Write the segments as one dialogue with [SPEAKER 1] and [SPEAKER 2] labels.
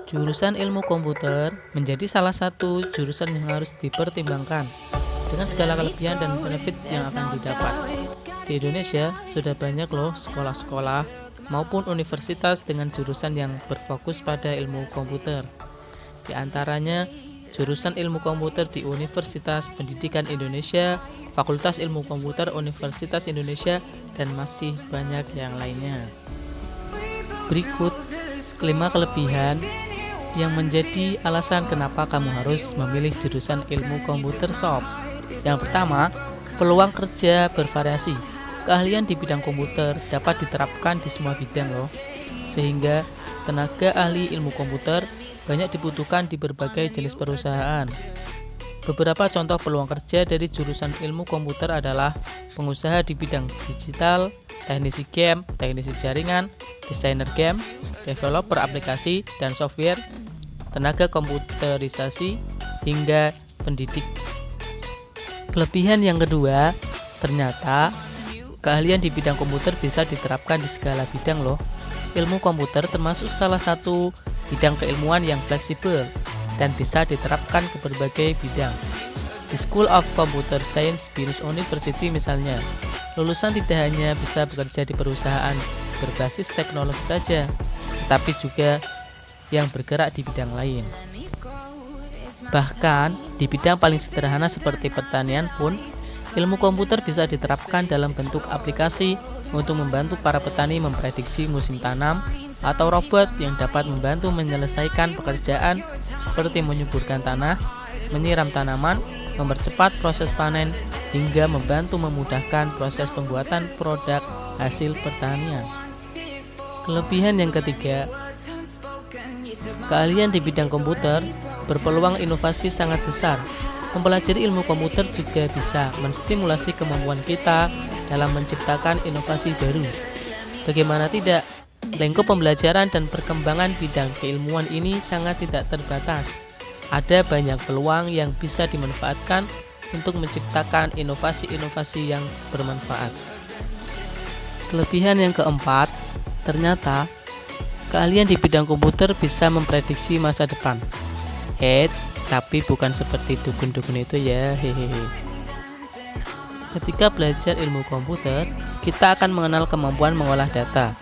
[SPEAKER 1] Jurusan ilmu komputer menjadi salah satu jurusan yang harus dipertimbangkan dengan segala kelebihan dan benefit yang akan didapat. Di Indonesia sudah banyak loh sekolah-sekolah maupun universitas dengan jurusan yang berfokus pada ilmu komputer. Di antaranya jurusan ilmu komputer di Universitas Pendidikan Indonesia, Fakultas Ilmu Komputer Universitas Indonesia, dan masih banyak yang lainnya. Berikut 5 kelebihan yang menjadi alasan kenapa kamu harus memilih jurusan ilmu komputer sob. Yang pertama, peluang kerja bervariasi. Keahlian di bidang komputer dapat diterapkan di semua bidang loh, sehingga tenaga ahli ilmu komputer banyak dibutuhkan di berbagai jenis perusahaan. Beberapa contoh peluang kerja dari jurusan ilmu komputer adalah pengusaha di bidang digital, teknisi game, teknisi jaringan, desainer game, developer aplikasi dan software, tenaga komputerisasi, hingga pendidik. Kelebihan yang kedua, ternyata keahlian di bidang komputer bisa diterapkan di segala bidang loh. Ilmu komputer termasuk salah satu bidang keilmuan yang fleksibel dan bisa diterapkan ke berbagai bidang. Di School of Computer Science Binus University misalnya, lulusan tidak hanya bisa bekerja di perusahaan berbasis teknologi saja, tetapi juga yang bergerak di bidang lain. Bahkan di bidang paling sederhana seperti pertanian pun, ilmu komputer bisa diterapkan dalam bentuk aplikasi untuk membantu para petani memprediksi musim tanam, atau robot yang dapat membantu menyelesaikan pekerjaan seperti menyuburkan tanah, menyiram tanaman, mempercepat proses panen, hingga membantu memudahkan proses pembuatan produk hasil pertanian. Kelebihan yang ketiga, keahlian di bidang komputer berpeluang inovasi sangat besar. Mempelajari ilmu komputer juga bisa menstimulasi kemampuan kita dalam menciptakan inovasi baru. Bagaimana tidak? Lingkup pembelajaran dan perkembangan bidang keilmuan ini sangat tidak terbatas. Ada banyak peluang yang bisa dimanfaatkan untuk menciptakan inovasi-inovasi yang bermanfaat. Kelebihan yang keempat, ternyata keahlian di bidang komputer bisa memprediksi masa depan. Tapi bukan seperti dukun-dukun itu ya, hehehe. Ketika belajar ilmu komputer, kita akan mengenal kemampuan mengolah data.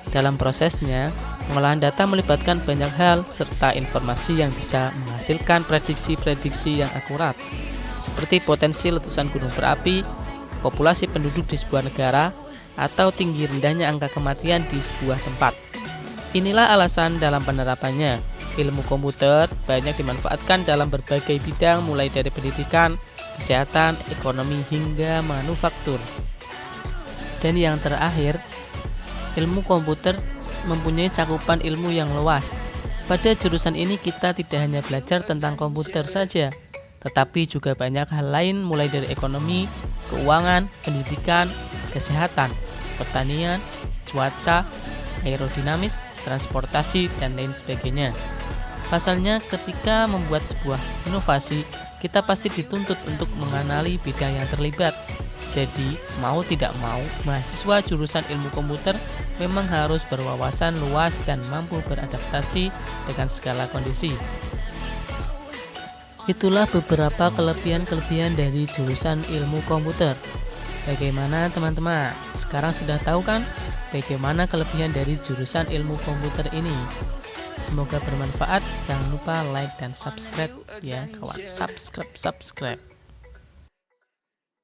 [SPEAKER 1] Dalam prosesnya, pengolahan data melibatkan banyak hal serta informasi yang bisa menghasilkan prediksi-prediksi yang akurat, seperti potensi letusan gunung berapi, populasi penduduk di sebuah negara, atau tinggi rendahnya angka kematian di sebuah tempat. Inilah alasan dalam penerapannya, ilmu komputer banyak dimanfaatkan dalam berbagai bidang mulai dari pendidikan, kesehatan, ekonomi, hingga manufaktur. Dan yang terakhir, ilmu komputer mempunyai cakupan ilmu yang luas. Pada jurusan ini kita tidak hanya belajar tentang komputer saja, tetapi juga banyak hal lain mulai dari ekonomi, keuangan, pendidikan, kesehatan, pertanian, cuaca, aerodinamis, transportasi, dan lain sebagainya. Pasalnya ketika membuat sebuah inovasi, kita pasti dituntut untuk mengenali bidang yang terlibat. Jadi, mau tidak mau, mahasiswa jurusan ilmu komputer memang harus berwawasan luas dan mampu beradaptasi dengan segala kondisi. Itulah beberapa kelebihan-kelebihan dari jurusan ilmu komputer. Bagaimana teman-teman? Sekarang sudah tahu kan bagaimana kelebihan dari jurusan ilmu komputer ini? Semoga bermanfaat. Jangan lupa like dan subscribe ya kawan. Subscribe.